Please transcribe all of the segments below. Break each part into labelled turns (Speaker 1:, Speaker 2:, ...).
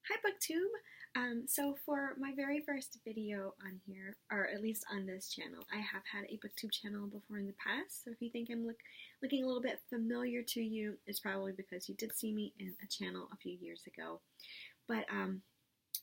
Speaker 1: Hi BookTube! So for my very first video on here, or at least on this channel, I have had a BookTube channel before in the past, so if you think I'm looking a little bit familiar to you, it's probably because you did see me in a channel a few years ago. But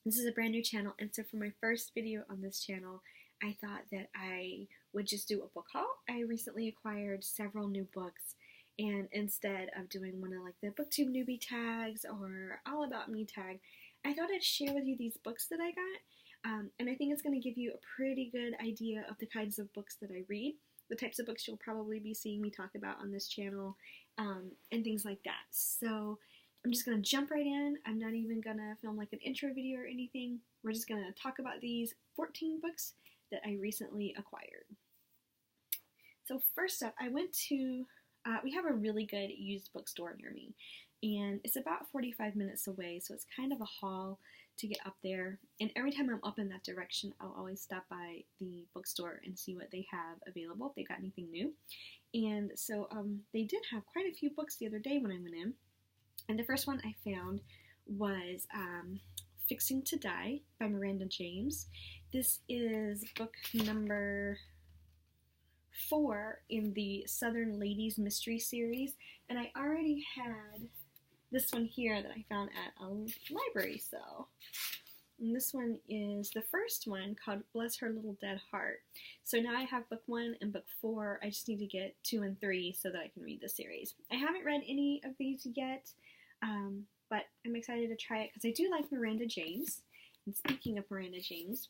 Speaker 1: this is a brand new channel, and so for my first video on this channel, I thought that I would just do a book haul. I recently acquired several new books, and instead of doing one of like the BookTube newbie tags or all about me tag, I thought I'd share with you these books that I got, and I think it's going to give you a pretty good idea of the kinds of books that I read, the types of books you'll probably be seeing me talk about on this channel, and things like that. So I'm just going to jump right in. I'm not even going to film like an intro video or anything. We're just going to talk about these 14 books that I recently acquired. So first up, I went to, we have a really good used bookstore near me, and it's about 45 minutes away, so it's kind of a haul to get up there. And every time I'm up in that direction, I'll always stop by the bookstore and see what they have available, if they got anything new. And so they did have quite a few books the other day when I went in. And the first one I found was Fixing to Die by Miranda James. This is book number 4 in the Southern Ladies Mystery series, and I already had this one here that I found at a library sale. And this one is the first one, called Bless Her Little Dead Heart. So now I have book 1 and book 4. I just need to get 2 and 3 so that I can read the series. I haven't read any of these yet, but I'm excited to try it because I do like Miranda James. And speaking of Miranda James,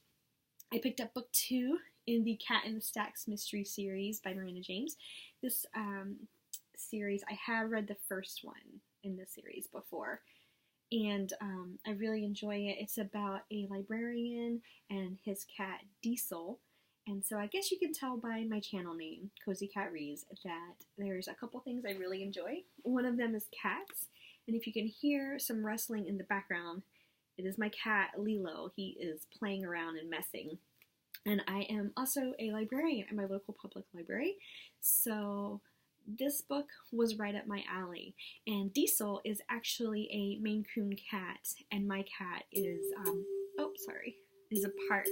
Speaker 1: I picked up book 2 in the Cat in the Stacks mystery series by Miranda James. This series, I have read the first one in the series before, and I really enjoy it. It's about a librarian and his cat Diesel, and so I guess you can tell by my channel name, Cozy Cat Reads, that there's a couple things I really enjoy. One of them is cats, and if you can hear some rustling in the background, it is my cat Lilo. He is playing around and messing. And I am also a librarian at my local public library, so this book was right up my alley. And Diesel is actually a Maine Coon cat, and my cat is, is a part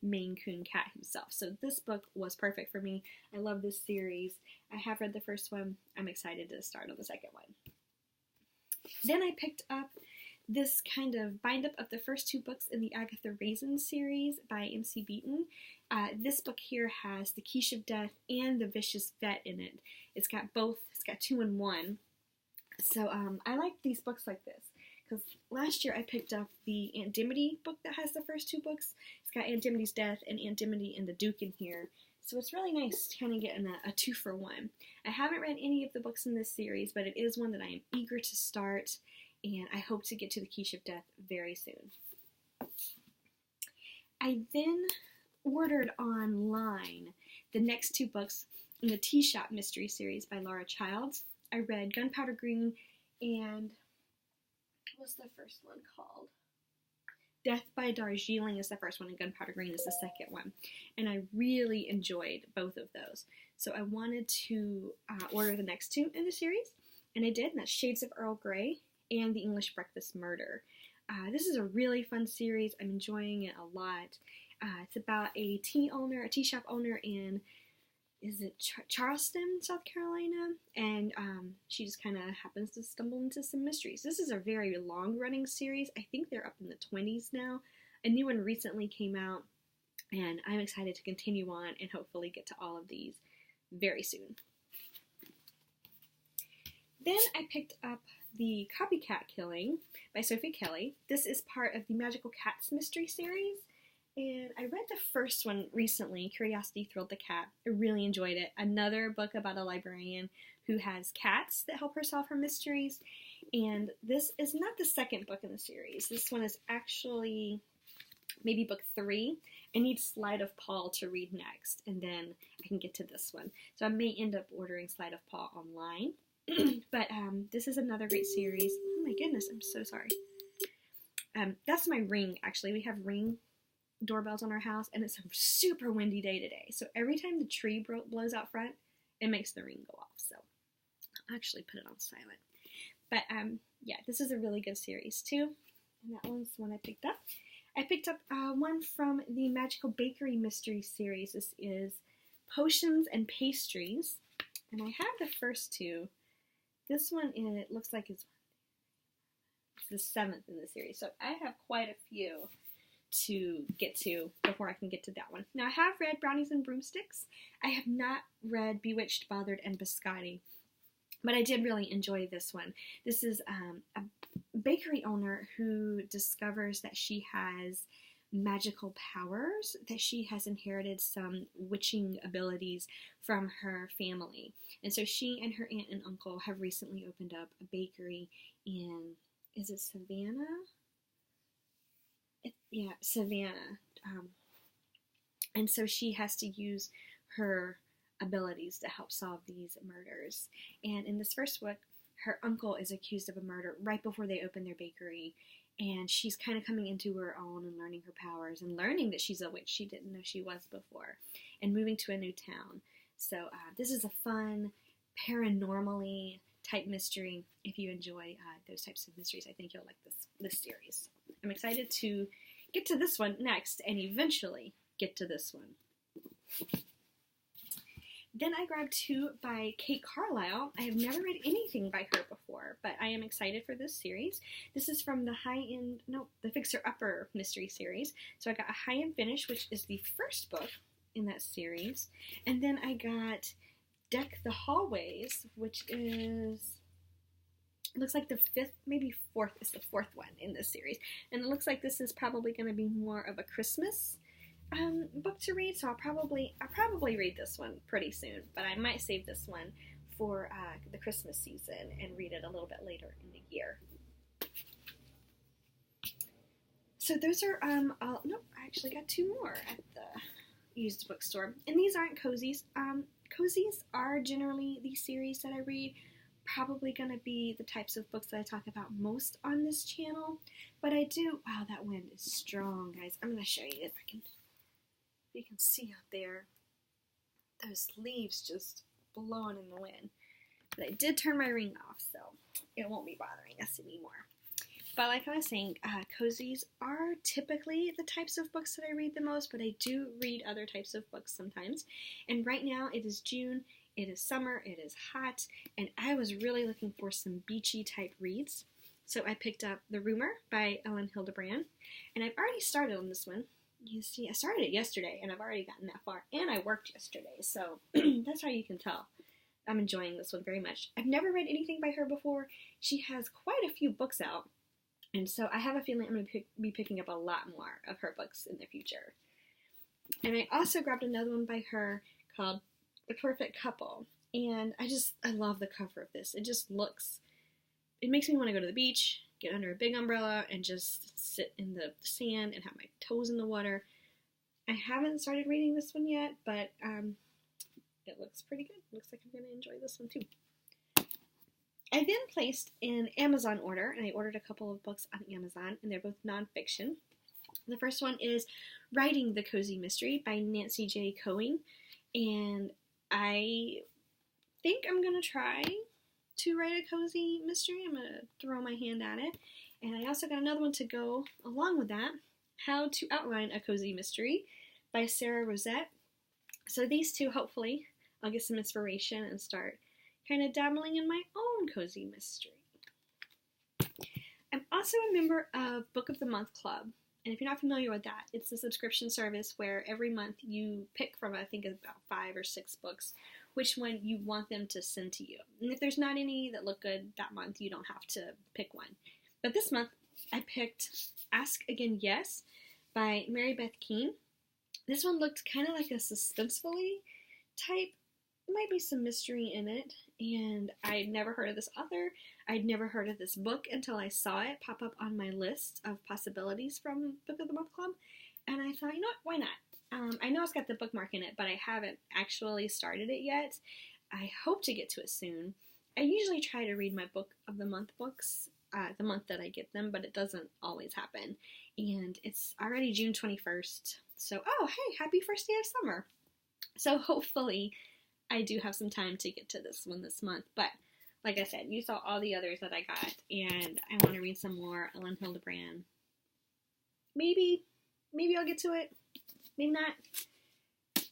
Speaker 1: Maine Coon cat himself. So this book was perfect for me. I love this series. I have read the first one. I'm excited to start on the second one. Then I picked up this kind of bind-up of the first 2 books in the Agatha Raisin series by M.C. Beaton. This book here has The Quiche of Death and The Vicious Vet in it. It's got both. It's got 2 in 1. So I like these books like this, because last year I picked up the Aunt Dimity book that has the first 2 books. It's got Aunt Dimity's Death and Aunt Dimity and the Duke in here. So it's really nice to kind of get a 2-for-1. I haven't read any of the books in this series, but it is one that I am eager to start, and I hope to get to The Quiche of Death very soon. I then ordered online the next 2 books in the Tea Shop Mystery series by Laura Childs. I read Gunpowder Green and what was the first one called? Death by Darjeeling is the first one, and Gunpowder Green is the second one. And I really enjoyed both of those. So I wanted to order the next 2 in the series, and I did, and that's Shades of Earl Grey and The English Breakfast Murder. This is a really fun series. I'm enjoying it a lot. It's about a tea shop owner in, is it Charleston, South Carolina? And she just kind of happens to stumble into some mysteries. This is a very long-running series. I think they're up in the 20s now. A new one recently came out, and I'm excited to continue on and hopefully get to all of these very soon. Then I picked up The Copycat Killing by Sophie Kelly. This is part of the Magical Cats mystery series, and I read the first one recently, Curiosity Thrilled the Cat. I really enjoyed it. Another book about a librarian who has cats that help her solve her mysteries, and this is not the second book in the series. This one is actually maybe book 3. I need Slide of Paul to read next, and then I can get to this one. So I may end up ordering Slide of Paul online. But this is another great series. Oh my goodness, I'm so sorry. That's my Ring, actually. We have Ring doorbells on our house, and it's a super windy day today. So every time the tree blows out front, it makes the Ring go off. So I'll actually put it on silent. But yeah, this is a really good series too. and that one's the one I picked up. I picked up one from the Magical Bakery Mystery Series. This is Potions and Pastries, and I have the first two. This one, it looks like it's the 7th in the series, so I have quite a few to get to before I can get to that one. Now, I have read Brownies and Broomsticks. I have not read Bewitched, Bothered, and Biscotti, but I did really enjoy this one. This is a bakery owner who discovers that she has magical powers, that she has inherited some witching abilities from her family. And so she and her aunt and uncle have recently opened up a bakery in, is it Savannah? Yeah, Savannah. And so she has to use her abilities to help solve these murders. And in this first book, her uncle is accused of a murder right before they open their bakery. And she's kind of coming into her own and learning her powers and learning that she's a witch she didn't know she was before, and moving to a new town. So this is a fun, paranormally type mystery. If you enjoy those types of mysteries, I think you'll like this series. I'm excited to get to this one next and eventually get to this one. Then I grabbed two by Kate Carlisle. I have never read anything by her before, but I am excited for this series. This is from the the Fixer Upper mystery series. So I got A High and Finish, which is the first book in that series. And then I got Deck the Hallways, which looks like the 5th, maybe 4th is the 4th one in this series. And it looks like this is probably going to be more of a Christmas book to read, so I'll probably read this one pretty soon, but I might save this one for the Christmas season and read it a little bit later in the year. So those are nope, I actually got two more at the used bookstore, and these aren't cozies. Cozies are generally the series that I read. Probably going to be the types of books that I talk about most on this channel, but I do. Wow, that wind is strong, guys. I'm going to show you if you can see out there, those leaves just blowing in the wind. But I did turn my ring off, so it won't be bothering us anymore. But like I was saying, cozies are typically the types of books that I read the most, but I do read other types of books sometimes. And right now it is June, it is summer, it is hot, and I was really looking for some beachy type reads. So I picked up The Rumor by Ellen Hildebrand, and I've already started on this one. You see, I started it yesterday, and I've already gotten that far, and I worked yesterday, so that's how you can tell. I'm enjoying this one very much. I've never read anything by her before. She has quite a few books out, and so I have a feeling I'm going to be picking up a lot more of her books in the future. And I also grabbed another one by her called The Perfect Couple, and I love the cover of this. It makes me want to go to the beach, get under a big umbrella, and just sit in the sand and have my toes in the water. I haven't started reading this one yet, but it looks pretty good. Looks like I'm going to enjoy this one too. I then placed an Amazon order, and I ordered a couple of books on Amazon, and they're both nonfiction. The first one is Writing the Cozy Mystery by Nancy J. Coing, and I think I'm going to try to write a cozy mystery. I'm going to throw my hand at it. And I also got another one to go along with that, How to Outline a Cozy Mystery by Sarah Rosette. So these two, hopefully, I'll get some inspiration and start kind of dabbling in my own cozy mystery. I'm also a member of Book of the Month Club. And if you're not familiar with that, it's a subscription service where every month you pick from, I think, about 5 or 6 books, which one you want them to send to you. And if there's not any that look good that month, you don't have to pick one. But this month, I picked Ask Again Yes by Mary Beth Keane. This one looked kind of like a suspensefully type. Might be some mystery in it, and I'd never heard of this author. I'd never heard of this book until I saw it pop up on my list of possibilities from Book of the Month Club, and I thought, you know what, why not? I know it's got the bookmark in it, but I haven't actually started it yet. I hope to get to it soon. I usually try to read my Book of the Month books the month that I get them, but it doesn't always happen. And it's already June 21st, so oh hey, happy first day of summer. So hopefully I do have some time to get to this one this month, but like I said, you saw all the others that I got, and I want to read some more Ellen Hildebrand. Maybe I'll get to it. Maybe not.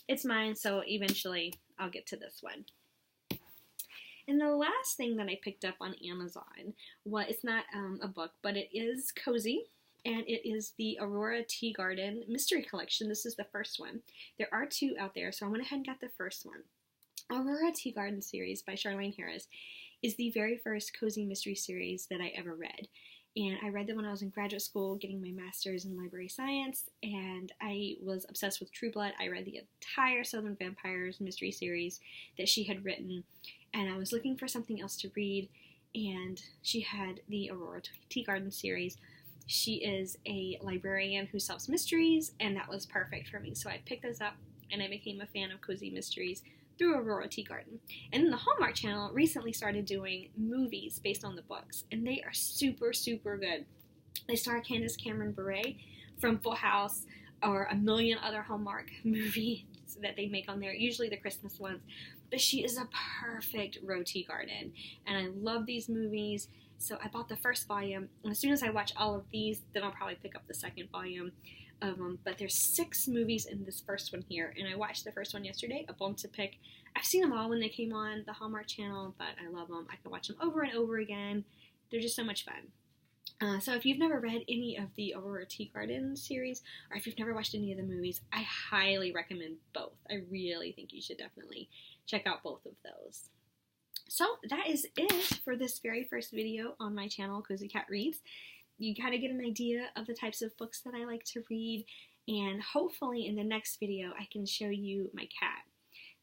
Speaker 1: It's mine, so eventually I'll get to this one. And the last thing that I picked up on Amazon, it's not a book, but it is cozy, and it is the Aurora Tea Garden Mystery Collection. This is the first one. There are 2 out there, so I went ahead and got the first one. Aurora Tea Garden series by Charlaine Harris is the very first cozy mystery series that I ever read. And I read them when I was in graduate school getting my master's in library science, and I was obsessed with True Blood. I read the entire Southern Vampires mystery series that she had written, and I was looking for something else to read, and she had the Aurora Tea Garden series. She is a librarian who solves mysteries, and that was perfect for me. So I picked those up, and I became a fan of cozy mysteries through Aurora Tea Garden. And then the Hallmark Channel recently started doing movies based on the books, and they are super, super good. They star Candace Cameron Bure from Full House or a million other Hallmark movies that they make on there, usually the Christmas ones. But she is a perfect Tea Garden, and I love these movies. So I bought the first volume, and as soon as I watch all of these, then I'll probably pick up the second volume of them. But there's 6 movies in this first one here, and I watched the first one yesterday, A Bone to Pick. I've seen them all when they came on the Hallmark Channel, but I love them. I can watch them over and over again. They're just so much fun. So if you've never read any of the Aurora Tea Garden series, or if you've never watched any of the movies, I highly recommend both. I really think you should definitely check out both of those. So that is it for this very first video on my channel, Cozy Cat Reads. You kind of get an idea of the types of books that I like to read, and hopefully in the next video I can show you my cat.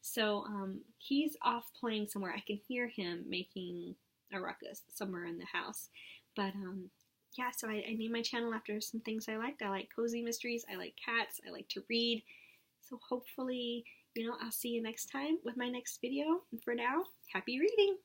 Speaker 1: So he's off playing somewhere. I can hear him making a ruckus somewhere in the house. But yeah, so I named my channel after some things I liked. I like cozy mysteries, I like cats, I like to read. So hopefully, I'll see you next time with my next video. And for now, happy reading!